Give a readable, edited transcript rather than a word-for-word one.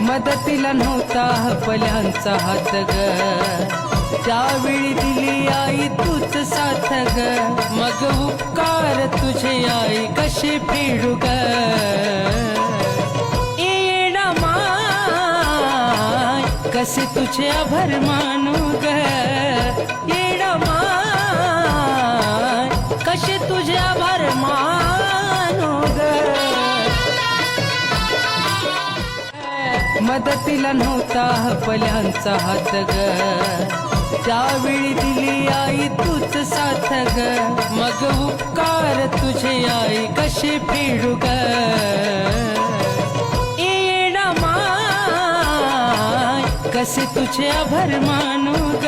मदतीला नव्हता हपल्यांचा हात ग, त्यावेळी दिली आई तूच साथ ग, मग उपकार तुझे आई कसे फेडू ग. येडा माय कसे तुझे आभार मानू ग, येडा माय कसे तुझे आभार मानू ग. मदतीला नव्हता हपल्यांचा हात ग, त्यावेळी दिली आई तूच साथ ग, मग उपकार तुझे आई कसे फेडू ग. येडा माय कसे तुझे आभार मानू ग.